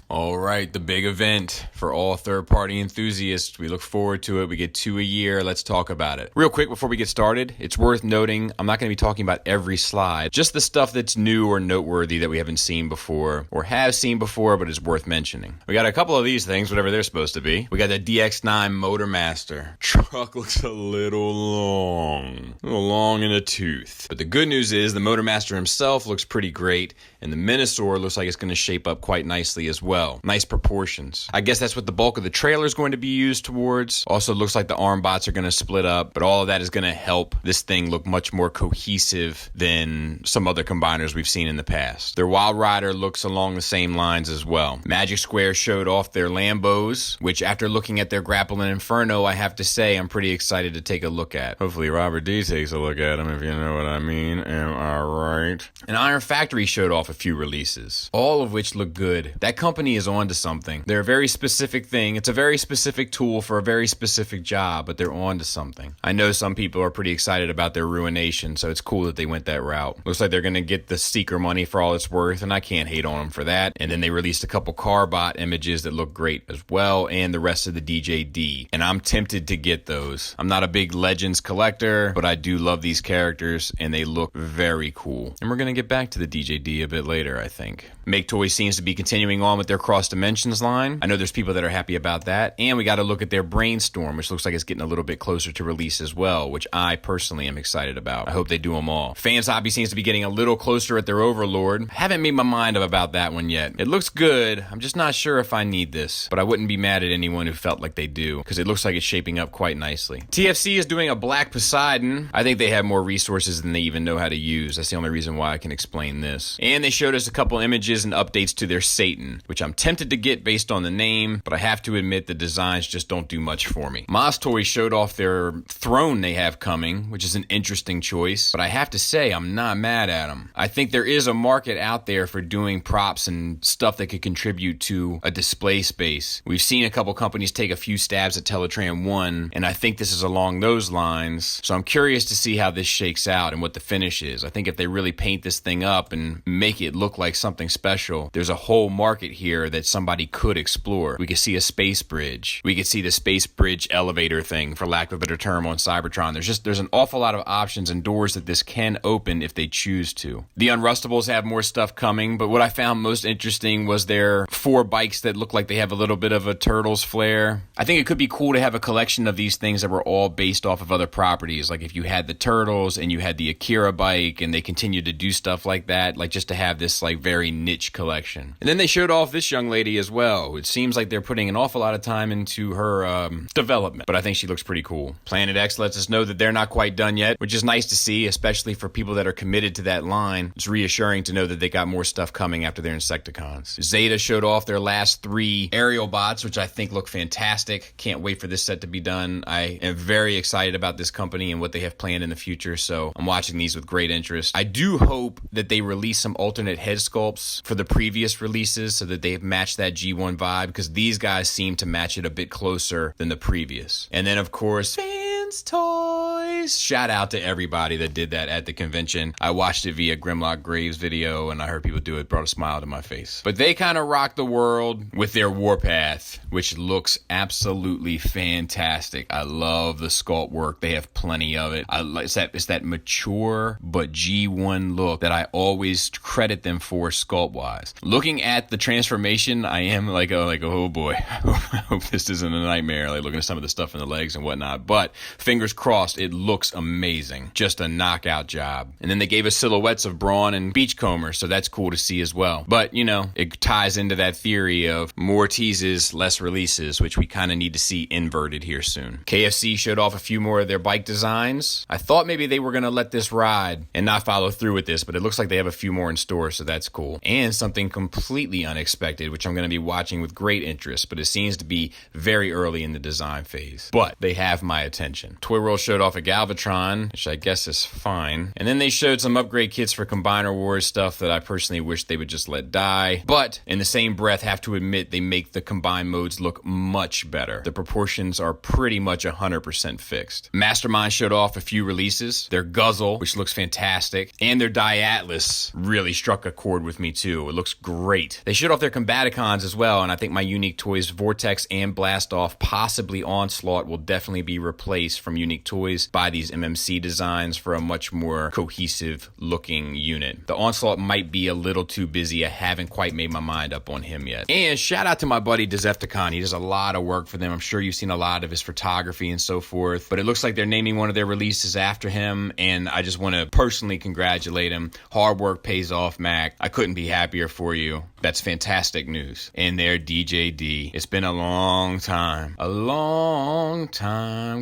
All right, the big event for all third-party enthusiasts. We look forward to it. We get 2 a year. Let's talk about it. Real quick before we get started, it's worth noting I'm not going to be talking about every slide, just the stuff that's new or noteworthy that we haven't seen before or have seen before but is worth mentioning. We got a couple of these things, whatever they're supposed to be. We got the DX9 Motormaster. Truck looks a little long in the tooth. But the good news is the Motormaster himself looks pretty great, and the Minosaur looks like it's going to shape up quite nicely as well. Nice proportions. I guess that's what the bulk of the trailer is going to be used towards. Also looks like the arm bots are going to split up, but all of that is going to help this thing look much more cohesive than some other combiners we've seen in the past. Their Wild Rider looks along the same lines as well. Magic Square showed off their Lambos, which after looking at their Grapple and Inferno, I have to say I'm pretty excited to take a look at. Hopefully Robert D takes a look at them, if you know what I mean. Am I right? And Iron Factory showed off a few releases, all of which look good. That company is onto something. They're a very specific thing. It's a very specific tool for a very specific job, but they're onto something. I know some people are pretty excited about their Ruination, so it's cool that they went that route. Looks like they're going to get the Seeker money for all it's worth, and I can't hate on them for that. And then they released a couple Carbot images that look great as well, and the rest of the DJD. And I'm tempted to get those. I'm not a big Legends collector, but I do love these characters, and they look very cool. And we're going to get back to the DJD a bit later, I think. Make Toys seems to be continuing on with their Cross Dimensions line. I know there's people that are happy about that. And we got to look at their Brainstorm, which looks like it's getting a little bit closer to release as well, which I personally am excited about. I hope they do them all. Fans Hobby seems to be getting a little closer at their Overlord. Haven't made my mind up about that one yet. It looks good. I'm just not sure if I need this, but I wouldn't be mad at anyone who felt like they do, because it looks like it's shaping up quite nicely. TFC is doing a Black Poseidon. I think they have more resources than they even know how to use. That's the only reason why I can explain this. And they showed us a couple images and updates to their Satan, which I'm tempted to get based on the name, but I have to admit the designs just don't do much for me. Moss Toys showed off their Throne they have coming, which is an interesting choice, but I have to say I'm not mad at them. I think there is a market out there for doing props and stuff that could contribute to a display space. We've seen a couple companies take a few stabs at Teletran 1, and I think this is along those lines, so I'm curious to see how this shakes out and what the finish is. I think if they really paint this thing up and make it look like something special, there's a whole market here that somebody could explore. We could see a space bridge. We could see the space bridge elevator thing, for lack of a better term, on Cybertron. There's an awful lot of options and doors that this can open if they choose to. The Unrustables have more stuff coming, but what I found most interesting was their 4 bikes that look like they have a little bit of a Turtles flair. I think it could be cool to have a collection of these things that were all based off of other properties. Like if you had the Turtles and you had the Akira bike and they continued to do stuff like that, like just to have this like very niche collection. And then they showed off this young lady as well. It seems like they're putting an awful lot of time into her development, but I think she looks pretty cool. Planet X lets us know that they're not quite done yet, which is nice to see, especially for people that are committed to that line. It's reassuring to know that they got more stuff coming after their Insecticons. Zeta showed off their last 3 aerial bots, which I think look fantastic. Can't wait for this set to be done. I am very excited about this company and what they have planned in the future, so I'm watching these with great interest. I do hope that they release some alternate head sculpts for the previous releases so that they match that G1 vibe, because these guys seem to match it a bit closer than the previous. And then of course, Fans Toys. Shout out to everybody that did that at the convention. I watched it via Grimlock Graves video and I heard people do it. Brought a smile to my face. But they kind of rocked the world with their Warpath, which looks absolutely fantastic. I love the sculpt work. They have plenty of it. It's that mature but G1 look that I always credit them for sculpt wise. Looking at the transformation, I am like, oh boy, I hope this isn't a nightmare. Like looking at some of the stuff in the legs and whatnot, but fingers crossed, it looks amazing. Just a knockout job. And then they gave us silhouettes of Brawn and Beachcomber, so that's cool to see as well. But you know, it ties into that theory of more teases, less releases, which we kind of need to see inverted here soon. KFC showed off a few more of their bike designs. I thought maybe they were going to let this ride and not follow through with this, but it looks like they have a few more in store, so that's cool. And something completely unexpected, which I'm going to be watching with great interest, but it seems to be very early in the design phase. But they have my attention. fashion. Toy World showed off a Galvatron, which I guess is fine. And then they showed some upgrade kits for Combiner Wars stuff that I personally wish they would just let die. But in the same breath, have to admit they make the combined modes look much better. The proportions are pretty much 100% fixed. Mastermind showed off a few releases. Their Guzzle, which looks fantastic, and their Diatlas really struck a chord with me too. It looks great. They showed off their Combaticons as well, and I think my Unique Toys Vortex and Blastoff, possibly Onslaught, will definitely be replaced from Unique Toys by these MMC designs for a much more cohesive looking unit. The Onslaught might be a little too busy. I haven't quite made my mind up on him yet. And shout out to my buddy Decepticon. He does a lot of work for them. I'm sure you've seen a lot of his photography and so forth, but it looks like they're naming one of their releases after him, and I just want to personally congratulate him. Hard work pays off, Mac. I couldn't be happier for you. That's fantastic news. And their DJD. It's been a long time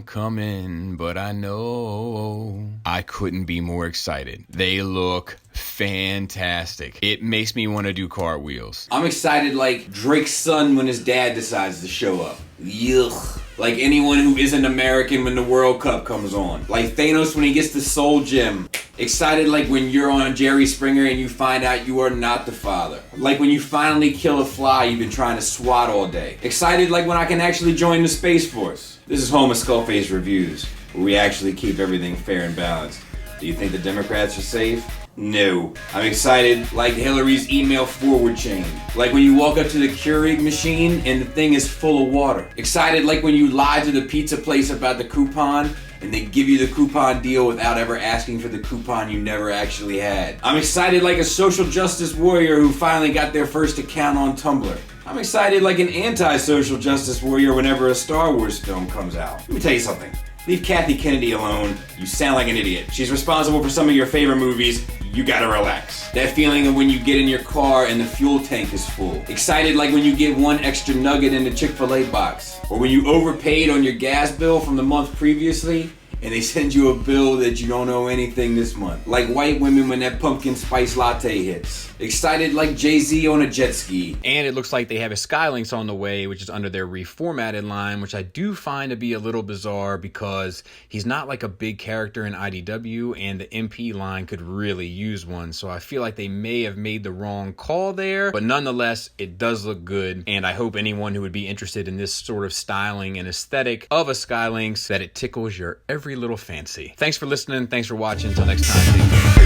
coming, but I know I couldn't be more excited. They look fantastic. It makes me want to do cartwheels. I'm excited like Drake's son when his dad decides to show up. Yuck. Like anyone who isn't American when the World Cup comes on. Like Thanos when he gets the Soul Gem. Excited like when you're on Jerry Springer and you find out you are not the father. Like when you finally kill a fly you've been trying to swat all day. Excited like when I can actually join the Space Force. This is home of Skullface Reviews, where we actually keep everything fair and balanced. Do you think the Democrats are safe? No. I'm excited like Hillary's email forward chain. Like when you walk up to the Keurig machine and the thing is full of water. Excited like when you lie to the pizza place about the coupon and they give you the coupon deal without ever asking for the coupon you never actually had. I'm excited like a social justice warrior who finally got their first account on Tumblr. I'm excited like an anti-social justice warrior whenever a Star Wars film comes out. Let me tell you something. Leave Kathy Kennedy alone. You sound like an idiot. She's responsible for some of your favorite movies. You gotta relax. That feeling of when you get in your car and the fuel tank is full. Excited like when you get one extra nugget in the Chick-fil-A box. Or when you overpaid on your gas bill from the month previously and they send you a bill that you don't owe anything this month. Like white women when that pumpkin spice latte hits. Excited like Jay-Z on a jet ski. And it looks like they have a Skylinks on the way, which is under their reformatted line, which I do find to be a little bizarre because he's not like a big character in IDW, and the MP line could really use one. So I feel like they may have made the wrong call there, but nonetheless, it does look good. And I hope anyone who would be interested in this sort of styling and aesthetic of a Skylinks, that it tickles your every little fancy. Thanks for listening. Thanks for watching. Until next time.